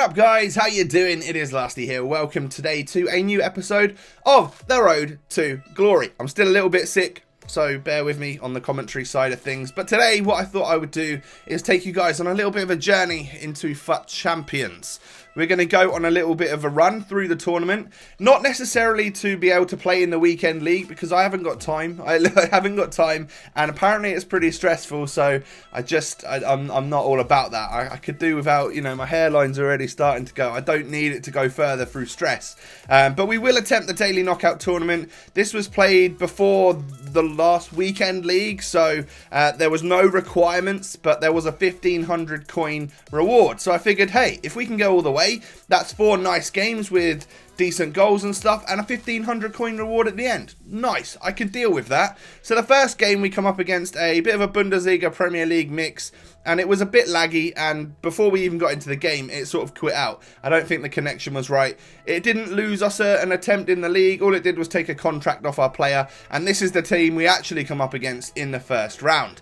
up guys, how you doing? It is Lasty here. Welcome today to a new episode of The Road to Glory. I'm still a little bit sick, so bear with me on the commentary side of things. But today what I thought I would do is take you guys on a little bit of a journey into FUT Champions. We're going to go on a little bit of a run through the tournament. Not necessarily to be able to play in the weekend league, because I haven't got time. I haven't got time, and apparently it's pretty stressful, so I'm not all about that. I could do without, you know, my hairline's already starting to go. I don't need it to go further through stress. But we will attempt the Daily Knockout tournament. This was played before the last weekend league, so there was no requirements, but there was a 1500 coin reward. So I figured, hey, if we can go all the way, that's 4 nice games with decent goals and stuff, and a 1500 coin reward at the end. Nice, I could deal with that. So the first game we come up against a bit of a Bundesliga Premier League mix, and it was a bit laggy, and before we even got into the game it sort of quit out. I don't think the connection was right. It didn't lose us an attempt in the league. All it did was take a contract off our player, and this is the team we actually come up against in the first round.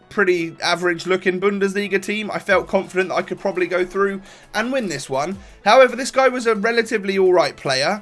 Pretty average looking Bundesliga team. I felt confident that I could probably go through and win this one. However, this guy was a relatively alright player.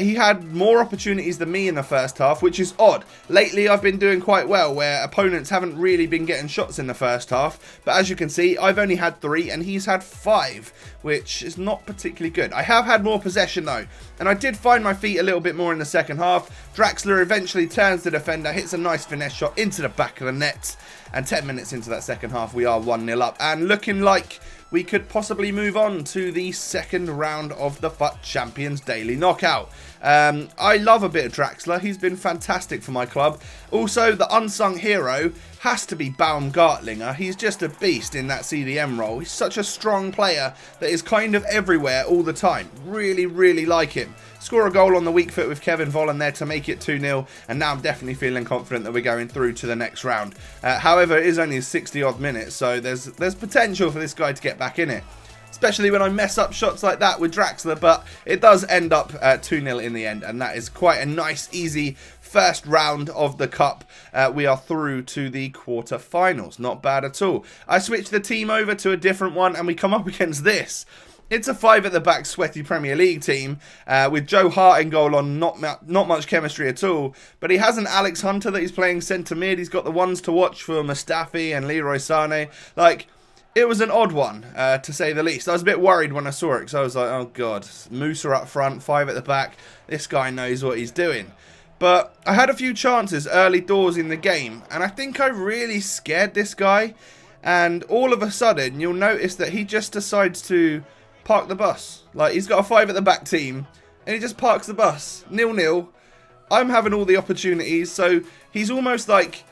He had more opportunities than me in the first half, which is odd. Lately I've been doing quite well, where opponents haven't really been getting shots in the first half. But as you can see, I've only had 3 and he's had 5, which is not particularly good. I have had more possession though, and I did find my feet a little bit more in the second half. Draxler eventually turns the defender, hits a nice finesse shot into the back of the net. And 10 minutes into that second half, we are 1-0 up and looking like we could possibly move on to the second round of the FUT Champions Daily Knockout. I love a bit of Draxler. He's been fantastic for my club. Also, the unsung hero has to be Baumgartlinger. He's just a beast in that CDM role. He's such a strong player that is kind of everywhere all the time. Really, really like him. Score a goal on the weak foot with Kevin Vollen there to make it 2-0, and now I'm definitely feeling confident that we're going through to the next round. However, it is only 60 odd minutes, so there's potential for this guy to get back in it. Especially when I mess up shots like that with Draxler, but it does end up 2-0 in the end, and that is quite a nice, easy first round of the cup. We are through to the quarter-finals. Not bad at all. I switched the team over to a different one, and we come up against this. It's a 5-at-the-back sweaty Premier League team with Joe Hart in goal on not much chemistry at all. But he has an Alex Hunter that he's playing centre mid. He's got the ones to watch for Mustafi and Leroy Sané. Like, it was an odd one, to say the least. I was a bit worried when I saw it, because I was like, oh god, Musa up front, 5 at the back. This guy knows what he's doing. But I had a few chances early doors in the game, and I think I really scared this guy. And all of a sudden, you'll notice that he just decides to park the bus. Like, he's got a 5 at the back team, and he just parks the bus. 0-0. I'm having all the opportunities, so he's almost like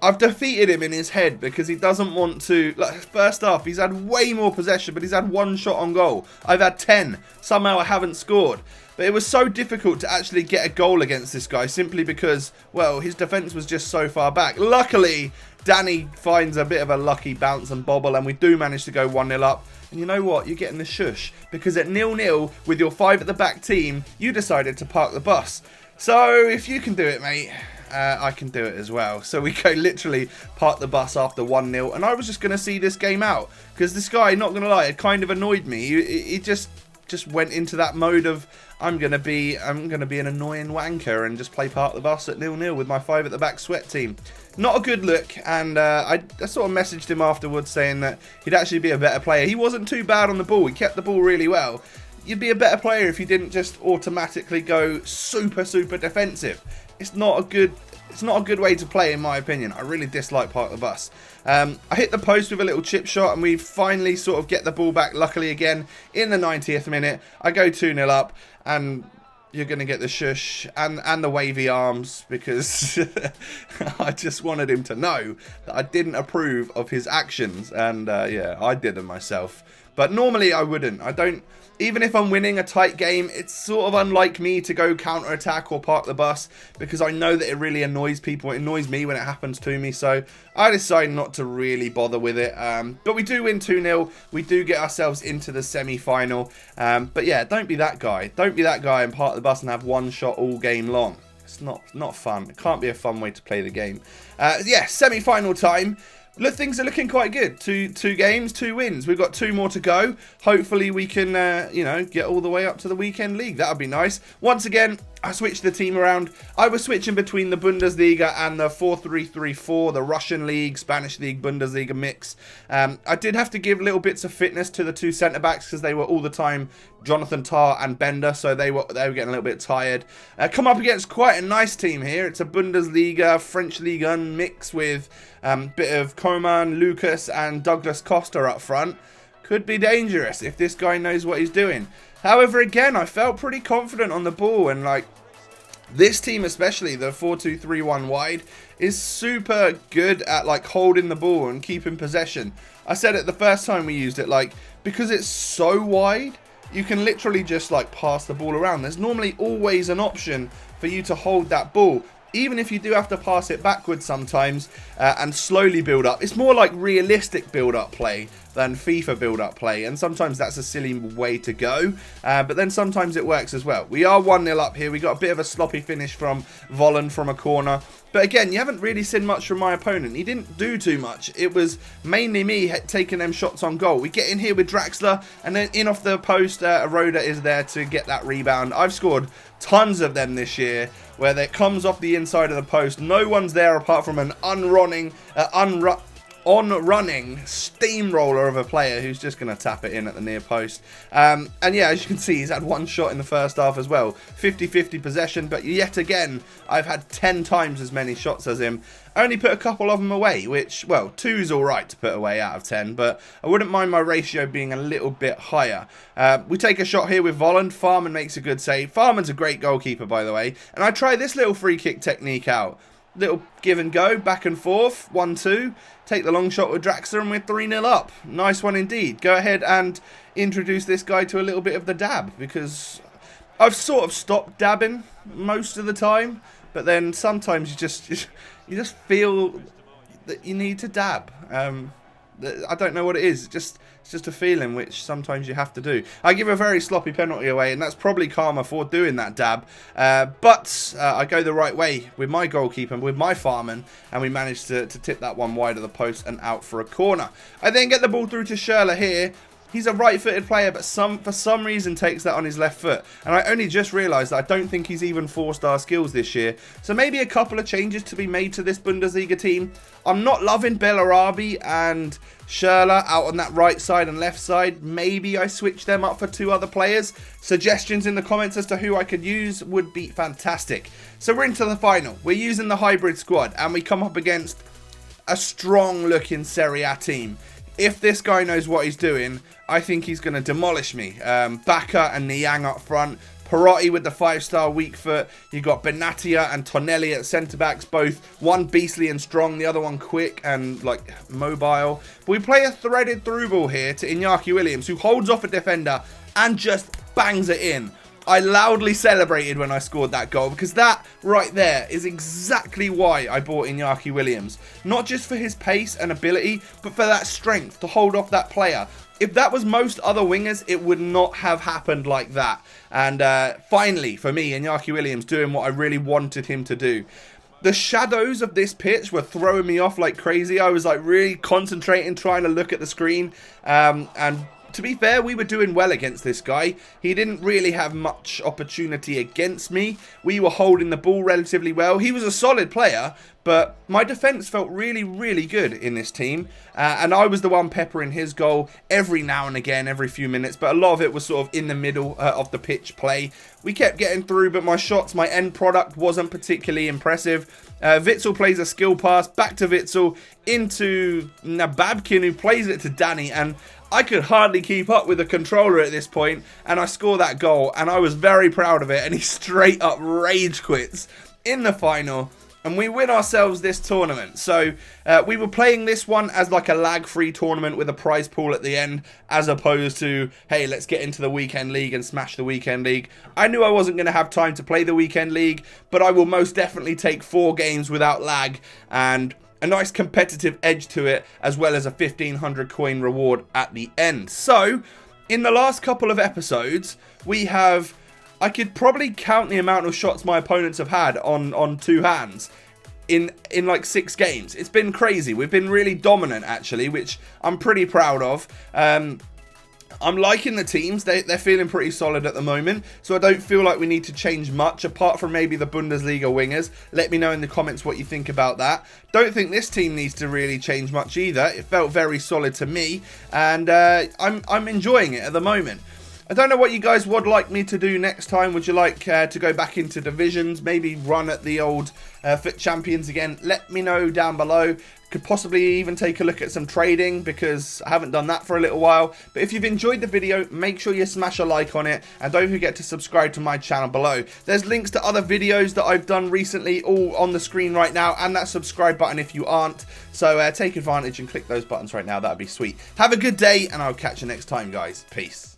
I've defeated him in his head, because he doesn't want to. Like, first half, he's had way more possession, but he's had 1 shot on goal. I've had 10. Somehow I haven't scored. But it was so difficult to actually get a goal against this guy, simply because, well, his defence was just so far back. Luckily, Danny finds a bit of a lucky bounce and bobble, and we do manage to go 1-0 up. And you know what? You're getting the shush, because at 0-0 with your 5 at the back team, you decided to park the bus. So if you can do it, mate, I can do it as well. So we go literally park the bus after 1-0, and I was just going to see this game out, because this guy, not going to lie, it kind of annoyed me. He just went into that mode of, I'm gonna be an annoying wanker and just play park the bus at 0-0 with my 5 at the back sweat team. Not a good look, and I sort of messaged him afterwards saying that he'd actually be a better player. He wasn't too bad on the ball. He kept the ball really well. You'd be a better player if you didn't just automatically go super defensive. It's not a good way to play, in my opinion. I really dislike park the bus. I hit the post with a little chip shot, and we finally sort of get the ball back, luckily again, in the 90th minute. I go 2-0 up, and you're going to get the shush and the wavy arms, because I just wanted him to know that I didn't approve of his actions, and yeah, I did them myself. But normally I wouldn't. I don't. Even if I'm winning a tight game, it's sort of unlike me to go counter-attack or park the bus, because I know that it really annoys people. It annoys me when it happens to me, so I decided not to really bother with it. But we do win 2-0. We do get ourselves into the semi-final. But yeah, don't be that guy. Don't be that guy and park the bus and have 1 shot all game long. It's not fun. It can't be a fun way to play the game. Yeah, semi-final time. look, things are looking quite good. Two games, 2 wins. We've got 2 more to go. Hopefully we can, you know, get all the way up to the weekend league. That would be nice. Once again, I switched the team around. I was switching between the Bundesliga and the 4-3-3-4, the Russian league, Spanish league, Bundesliga mix. I did have to give little bits of fitness to the 2 centre-backs because they were all the time Jonathan Tah and Bender, so they were getting a little bit tired. Come up against quite a nice team here. It's a Bundesliga, French Ligue 1 mix with bit of Coman, Lucas and Douglas Costa up front. Could be dangerous if this guy knows what he's doing. However, again, I felt pretty confident on the ball, and like this team, especially the 4-2-3-1 wide, is super good at like holding the ball and keeping possession. I said it the first time we used it, like because it's so wide, you can literally just like pass the ball around. There's normally always an option for you to hold that ball. Even if you do have to pass it backwards sometimes and slowly build up. It's more like realistic build-up play than FIFA build-up play. And sometimes that's a silly way to go. But then sometimes it works as well. We are 1-0 up here. We got a bit of a sloppy finish from Volland from a corner. But again, you haven't really seen much from my opponent. He didn't do too much. It was mainly me taking them shots on goal. We get in here with Draxler, and then in off the post, Aroda is there to get that rebound. I've scored tons of them this year, where it comes off the inside of the post. No one's there apart from an on-running steamroller of a player who's just going to tap it in at the near post. And yeah, as you can see, he's had 1 shot in the first half as well. 50-50 possession, but yet again, I've had 10 times as many shots as him. I only put a couple of them away, which, well, 2's alright to put away out of 10, but I wouldn't mind my ratio being a little bit higher. We take a shot here with Volland. Farman makes a good save. Farman's a great goalkeeper, by the way. And I try this little free kick technique out. Little give and go, back and forth, 1-2. Take the long shot with Draxler and we're 3-0 up. Nice one indeed. Go ahead and introduce this guy to a little bit of the dab, because I've sort of stopped dabbing most of the time, but then sometimes you just feel that you need to dab. I don't know what it is. It's just a feeling which sometimes you have to do. I give a very sloppy penalty away, and that's probably karma for doing that dab. But I go the right way with my goalkeeper, with my Farman, and we managed to tip that one wide of the post and out for a corner. I then get the ball through to Schürrle here. He's a right-footed player, but for some reason takes that on his left foot. And I only just realised that I don't think he's even 4-star skills this year. So maybe a couple of changes to be made to this Bundesliga team. I'm not loving Bellarabi and Schürrle out on that right side and left side. Maybe I switch them up for 2 other players. Suggestions in the comments as to who I could use would be fantastic. So we're into the final. We're using the hybrid squad, and we come up against a strong-looking Serie A team. If this guy knows what he's doing, I think he's going to demolish me. Bacca and Niang up front. Perotti with the 5-star weak foot. You've got Benatia and Tonelli at centre-backs, both one beastly and strong, the other one quick and like mobile. But we play a threaded through ball here to Iñaki Williams, who holds off a defender and just bangs it in. I loudly celebrated when I scored that goal, because that right there is exactly why I bought Iñaki Williams. Not just for his pace and ability, but for that strength to hold off that player. If that was most other wingers, it would not have happened like that. And finally, for me, Iñaki Williams doing what I really wanted him to do. The shadows of this pitch were throwing me off like crazy. I was like really concentrating, trying to look at the screen. And to be fair, we were doing well against this guy. He didn't really have much opportunity against me. We were holding the ball relatively well. He was a solid player, but my defence felt really, really good in this team. And I was the one peppering his goal every now and again, every few minutes. But a lot of it was sort of in the middle of the pitch play. We kept getting through, but my shots, my end product wasn't particularly impressive. Witsel plays a skill pass, back to Witsel, into Nababkin, who plays it to Danny. And I could hardly keep up with the controller at this point, and I score that goal, and I was very proud of it, and he straight up rage quits in the final, and we win ourselves this tournament. So we were playing this one as like a lag-free tournament with a prize pool at the end, as opposed to, hey, let's get into the weekend league and smash the weekend league. I knew I wasn't going to have time to play the weekend league, but I will most definitely take 4 games without lag, and a nice competitive edge to it, as well as a 1500 coin reward at the end. So, in the last couple of episodes, we have, I could probably count the amount of shots my opponents have had on 2 hands. in like 6 games. It's been crazy. We've been really dominant, actually, which I'm pretty proud of. I'm liking the teams. They're feeling pretty solid at the moment, so I don't feel like we need to change much, apart from maybe the Bundesliga wingers. Let me know in the comments what you think about that. Don't think this team needs to really change much either. It felt very solid to me, and I'm enjoying it at the moment. I don't know what you guys would like me to do next time. Would you like to go back into divisions, maybe run at the old FUT Champions again? Let me know down below. Could possibly even take a look at some trading, because I haven't done that for a little while. But if you've enjoyed the video, make sure you smash a like on it, and don't forget to subscribe to my channel below. There's links to other videos that I've done recently all on the screen right now, and that subscribe button if you aren't. So take advantage and click those buttons right now. That'd be sweet. Have a good day, and I'll catch you next time, guys. Peace.